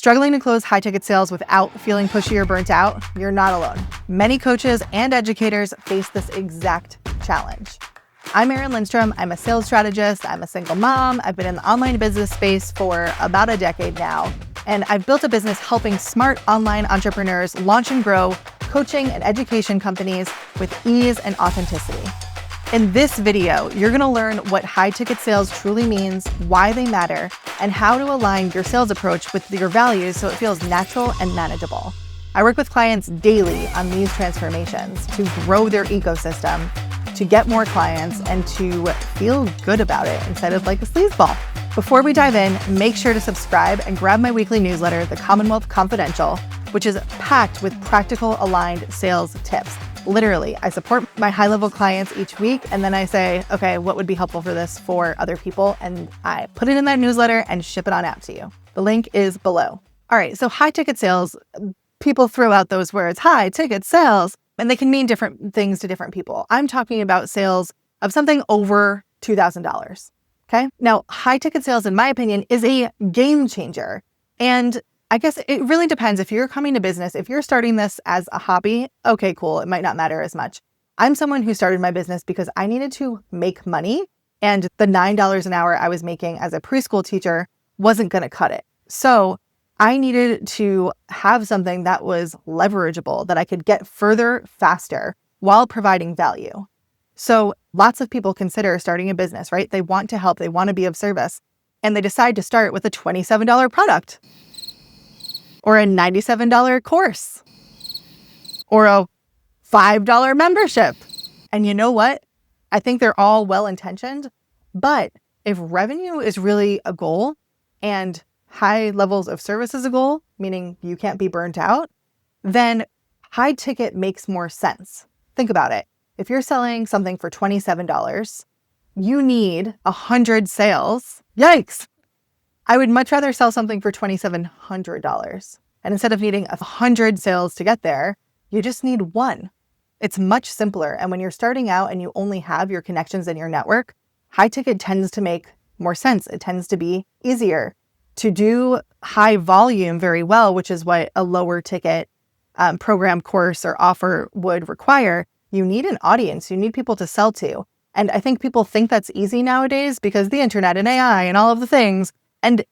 Struggling to close high-ticket sales without feeling pushy or burnt out? You're not alone. Many coaches and educators face this exact challenge. I'm Erin Lindstrom. I'm a sales strategist. I'm a single mom. I've been in the online business space for about a decade now, and I've built a business helping smart online entrepreneurs launch and grow coaching and education companies with ease and authenticity. In this video, you're going to learn what high-ticket sales truly means, why they matter, and how to align your sales approach with your values so it feels natural and manageable. I work with clients daily on these transformations to grow their ecosystem, to get more clients, and to feel good about it instead of like a sleazeball. Before we dive in, make sure to subscribe and grab my weekly newsletter, The Commonwealth Confidential, which is packed with practical aligned sales tips. Literally, I support my high-level clients each week, and then I say, okay, what would be helpful for this for other people? And I put it in that newsletter and ship it on out to you. The link is below. All right, so high-ticket sales, people throw out those words, high-ticket sales, and they can mean different things to different people. I'm talking about sales of something over $2,000, okay? Now, high-ticket sales, in my opinion, is a game changer. And I guess it really depends. If you're coming to business, if you're starting this as a hobby, okay, cool. It might not matter as much. I'm someone who started my business because I needed to make money, and the $9 an hour I was making as a preschool teacher wasn't going to cut it. So I needed to have something that was leverageable, that I could get further faster while providing value. So lots of people consider starting a business, right? They want to help, they want to be of service, and they decide to start with a $27 product, or a $97 course, or a $5 membership. And you know what? I think they're all well-intentioned, but if revenue is really a goal and high levels of service is a goal, meaning you can't be burnt out, then high ticket makes more sense. Think about it. If you're selling something for $27, you need 100 sales. Yikes! I would much rather sell something for $2,700. And instead of needing 100 sales to get there, you just need one. It's much simpler. And when you're starting out and you only have your connections in your network, high ticket tends to make more sense. It tends to be easier to do high volume very well, which is what a lower ticket program, course, or offer would require. You need an audience. You need people to sell to. And I think people think that's easy nowadays because the internet and AI and all of the things. And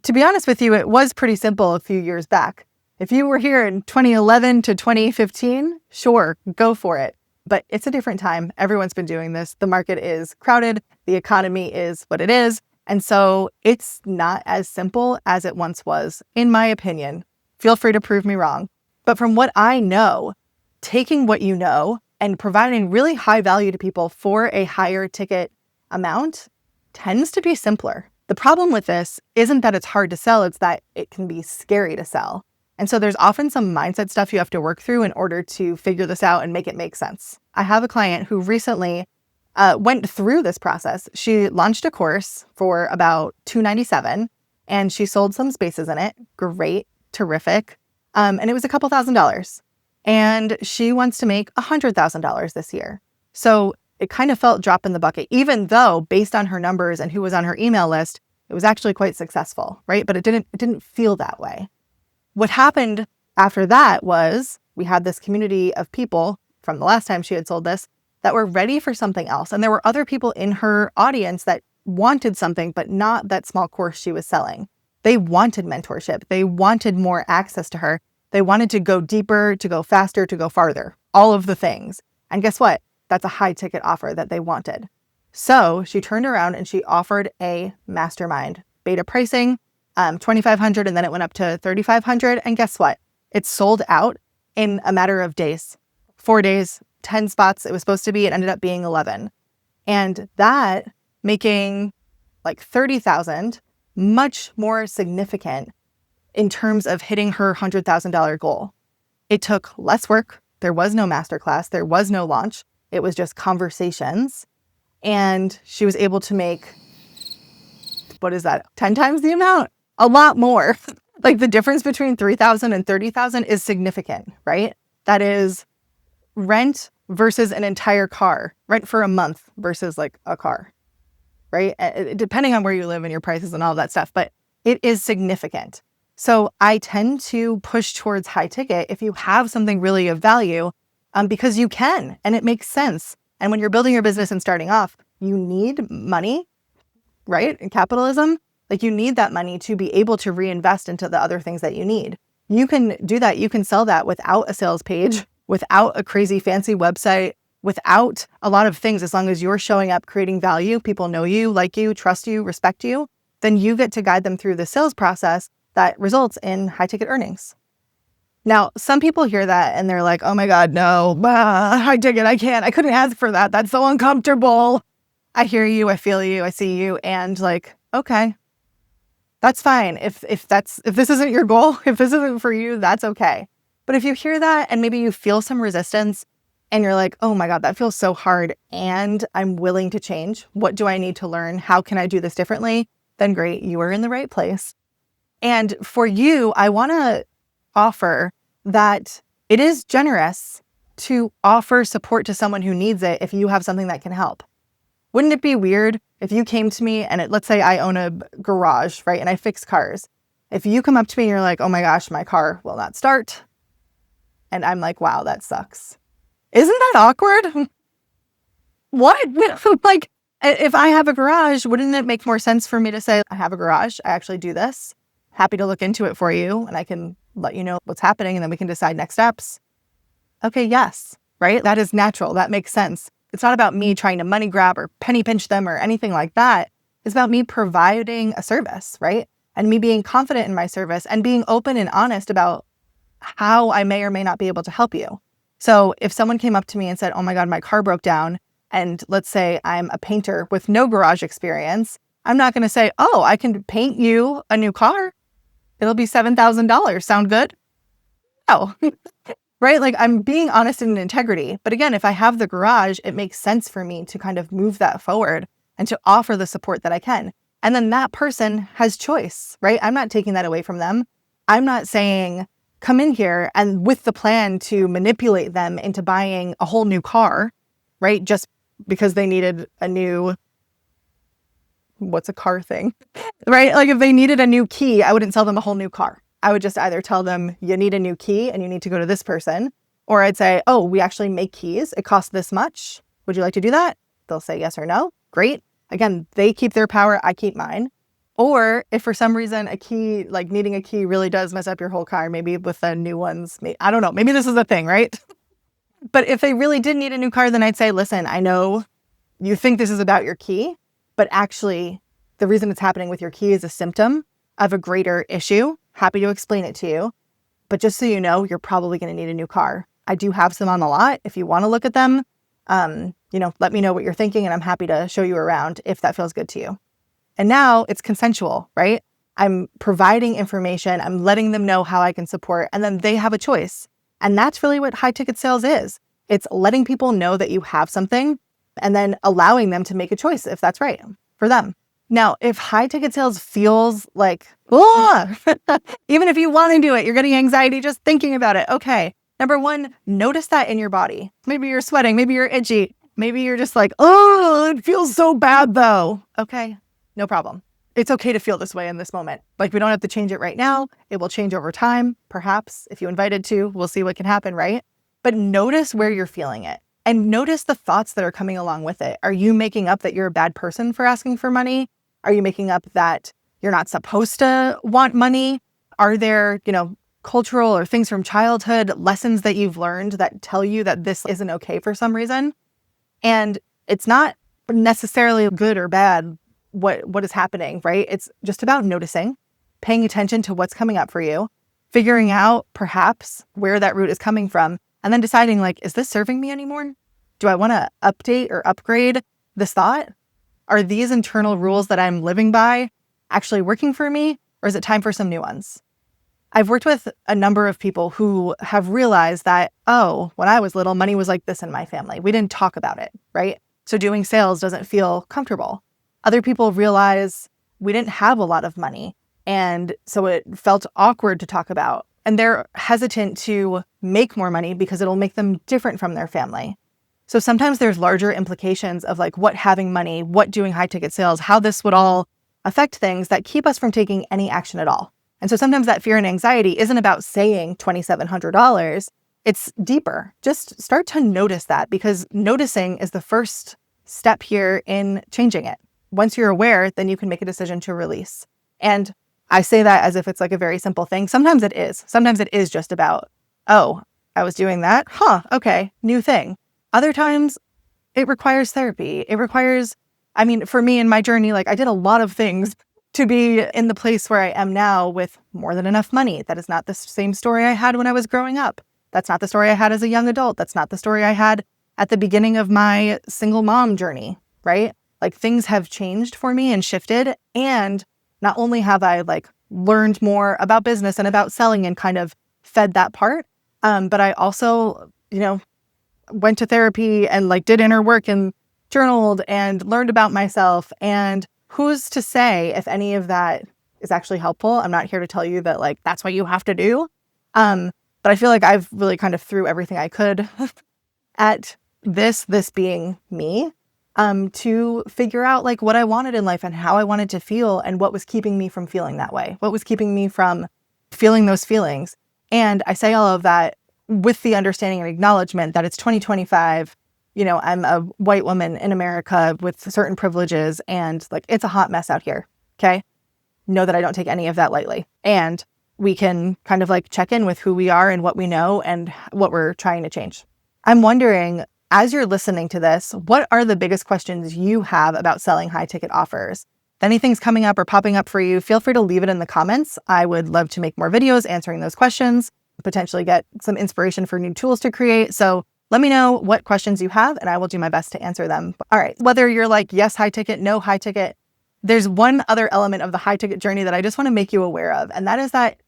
to be honest with you, it was pretty simple a few years back. If you were here in 2011 to 2015, sure, go for it. But it's a different time. Everyone's been doing this. The market is crowded. The economy is what it is. And so it's not as simple as it once was, in my opinion. Feel free to prove me wrong. But from what I know, taking what you know and providing really high value to people for a higher ticket amount tends to be simpler. The problem with this isn't that it's hard to sell, it's that it can be scary to sell. And so there's often some mindset stuff you have to work through in order to figure this out and make it make sense. I have a client who recently went through this process. She launched a course for about $297, and she sold some spaces in it. Great, terrific. And it was a couple $1,000s. And she wants to make $100,000 this year. So it kind of felt drop in the bucket, even though based on her numbers and who was on her email list, it was actually quite successful, right? But it didn't feel that way. What happened after that was we had this community of people from the last time she had sold this that were ready for something else. And there were other people in her audience that wanted something, but not that small course she was selling. They wanted mentorship. They wanted more access to her. They wanted to go deeper, to go faster, to go farther, all of the things. And guess what? That's a high ticket offer that they wanted. So she turned around and she offered a mastermind, beta pricing, $2,500, and then it went up to $3,500. And guess what? It sold out in a matter of days, 4 days, 10 spots. It was supposed to be, it ended up being 11. And that making like $30,000, much more significant in terms of hitting her $100,000 goal. It took less work. There was no masterclass. There was no launch. It was just conversations. And she was able to make, 10 times the amount? A lot more. Like the difference between $3,000 and $30,000 is significant, right? That is rent versus an entire car, rent for a month versus like a car, right? Depending on where you live and your prices and all that stuff, but it is significant. So I tend to push towards high ticket if you have something really of value, because you can, and it makes sense. And when you're building your business and starting off, you need money, right? In capitalism, like you need that money to be able to reinvest into the other things that you need. You can do that. You can sell that without a sales page, without a crazy fancy website, without a lot of things. As long as you're showing up, creating value, people know you, like you, trust you, respect you, then you get to guide them through the sales process that results in high ticket earnings. Now, some people hear that and they're like, oh my God, no, high ticket, I couldn't ask for that. That's so uncomfortable. I hear you, I feel you, I see you. And like, okay, that's fine. If this isn't your goal, if this isn't for you, that's okay. But if you hear that and maybe you feel some resistance and you're like, oh my God, that feels so hard and I'm willing to change. What do I need to learn? How can I do this differently? Then great, you are in the right place. And for you, I want to offer that it is generous to offer support to someone who needs it if you have something that can help. Wouldn't it be weird if you came to me and let's say I own a garage, right? And I fix cars. If you come up to me and you're like, oh my gosh, my car will not start. And I'm like, wow, that sucks. Isn't that awkward? What? Like, if I have a garage, wouldn't it make more sense for me to say, I have a garage, I actually do this. Happy to look into it for you. And I can let you know what's happening and then we can decide next steps. Okay, yes, right? That is natural. That makes sense. It's not about me trying to money grab or penny pinch them or anything like that. It's about me providing a service, right? And me being confident in my service and being open and honest about how I may or may not be able to help you. So if someone came up to me and said, oh my God, my car broke down, and let's say I'm a painter with no garage experience, I'm not going to say, oh, I can paint you a new car. It'll be $7,000. Sound good? No. Right? Like I'm being honest and in integrity. But again, if I have the garage, it makes sense for me to kind of move that forward and to offer the support that I can. And then that person has choice, right? I'm not taking that away from them. I'm not saying, come in here and with the plan to manipulate them into buying a whole new car, right? Just because they needed a new, what's a car thing, right? Like if they needed a new key, I wouldn't sell them a whole new car. I would just either tell them you need a new key and you need to go to this person, or I'd say, oh, we actually make keys. It costs this much. Would you like to do that? They'll say yes or no. Great. Again, they keep their power. I keep mine. Or if for some reason a key, like needing a key really does mess up your whole car, maybe with the new ones, I don't know. Maybe this is a thing, right? But if they really did need a new car, then I'd say, listen, I know you think this is about your key, but actually the reason it's happening with your key is a symptom of a greater issue. Happy to explain it to you. But just so you know, you're probably going to need a new car. I do have some on the lot. If you want to look at them, let me know what you're thinking and I'm happy to show you around if that feels good to you. And now it's consensual, right? I'm providing information. I'm letting them know how I can support, and then they have a choice. And that's really what high ticket sales is. It's letting people know that you have something and then allowing them to make a choice if that's right for them. Now, if high ticket sales feels like, even if you want to do it, you're getting anxiety just thinking about it. Okay. Number one, notice that in your body. Maybe you're sweating. Maybe you're itchy. Maybe you're just like, oh, it feels so bad though. Okay. No problem. It's okay to feel this way in this moment. Like we don't have to change it right now. It will change over time. Perhaps if you invited to, we'll see what can happen, right? But notice where you're feeling it and notice the thoughts that are coming along with it. Are you making up that you're a bad person for asking for money? Are you making up that you're not supposed to want money? Are there, cultural or things from childhood, lessons that you've learned that tell you that this isn't okay for some reason? And it's not necessarily good or bad what is happening, right? It's just about noticing, paying attention to what's coming up for you, figuring out perhaps where that root is coming from, and then deciding like, is this serving me anymore? Do I want to update or upgrade this thought? Are these internal rules that I'm living by actually working for me, or is it time for some new ones? I've worked with a number of people who have realized that, oh, when I was little, money was like this in my family. We didn't talk about it, right? So doing sales doesn't feel comfortable. Other people realize we didn't have a lot of money, and so it felt awkward to talk about. And they're hesitant to make more money because it'll make them different from their family. So sometimes there's larger implications of like what having money, what doing high ticket sales, how this would all affect things that keep us from taking any action at all. And so sometimes that fear and anxiety isn't about saying $2,700. It's deeper. Just start to notice that, because noticing is the first step here in changing it. Once you're aware, then you can make a decision to release. And I say that as if it's like a very simple thing. Sometimes it is. Sometimes it is just about, oh, I was doing that. Okay, new thing. Other times it requires therapy. It requires, for me in my journey, like I did a lot of things to be in the place where I am now with more than enough money. That is not the same story I had when I was growing up. That's not the story I had as a young adult. That's not the story I had at the beginning of my single mom journey, right? Like things have changed for me and shifted. And not only have I like learned more about business and about selling and kind of fed that part, but I also, went to therapy and like did inner work and journaled and learned about myself. And who's to say if any of that is actually helpful? I'm not here to tell you that like that's what you have to do. But I feel like I've really kind of threw everything I could at this being me, to figure out like what I wanted in life and how I wanted to feel and what was keeping me from feeling that way. What was keeping me from feeling those feelings. And I say all of that with the understanding and acknowledgement that it's 2025. I'm a white woman in America with certain privileges and like it's a hot mess out here. Okay. Know that I don't take any of that lightly. And we can kind of like check in with who we are and what we know and what we're trying to change. I'm wondering, as you're listening to this, what are the biggest questions you have about selling high ticket offers? If anything's coming up or popping up for you, feel free to leave it in the comments. I would love to make more videos answering those questions, potentially get some inspiration for new tools to create. So let me know what questions you have and I will do my best to answer them. All right, whether you're like, yes, high ticket, no high ticket, there's one other element of the high ticket journey that I just want to make you aware of. And that is that,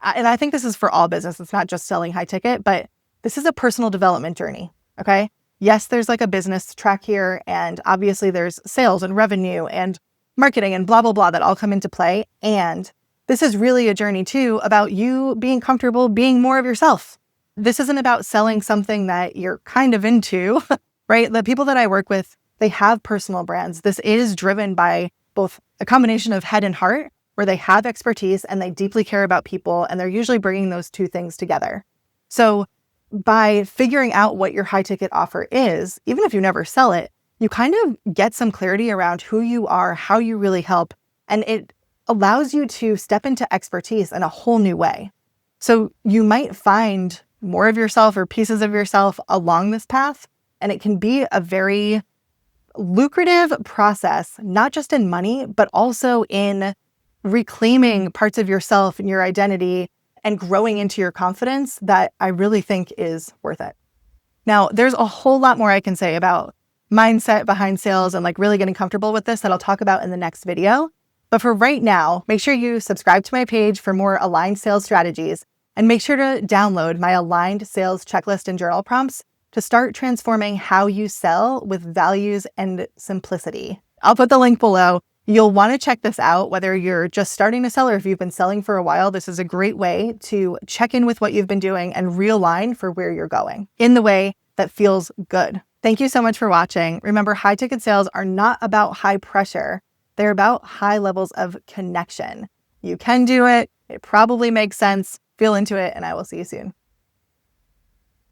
and I think this is for all business, it's not just selling high ticket, but this is a personal development journey, okay? Yes, there's like a business track here, and obviously there's sales and revenue and marketing and blah, blah, blah that all come into play. And this is really a journey too about you being comfortable being more of yourself. This isn't about selling something that you're kind of into, right? The people that I work with, they have personal brands. This is driven by both a combination of head and heart, where they have expertise and they deeply care about people, and they're usually bringing those two things together. So by figuring out what your high ticket offer is, even if you never sell it, you kind of get some clarity around who you are, how you really help, and it allows you to step into expertise in a whole new way. So you might find more of yourself or pieces of yourself along this path, and it can be a very lucrative process, not just in money, but also in reclaiming parts of yourself and your identity and growing into your confidence that I really think is worth it. Now, there's a whole lot more I can say about mindset behind sales and like really getting comfortable with this that I'll talk about in the next video. But for right now, make sure you subscribe to my page for more aligned sales strategies, and make sure to download my aligned sales checklist and journal prompts to start transforming how you sell with values and simplicity. I'll put the link below. You'll want to check this out, whether you're just starting to sell or if you've been selling for a while. This is a great way to check in with what you've been doing and realign for where you're going in the way that feels good. Thank you so much for watching. Remember, high ticket sales are not about high pressure. They're about high levels of connection. You can do it. It probably makes sense. Feel into it, and I will see you soon.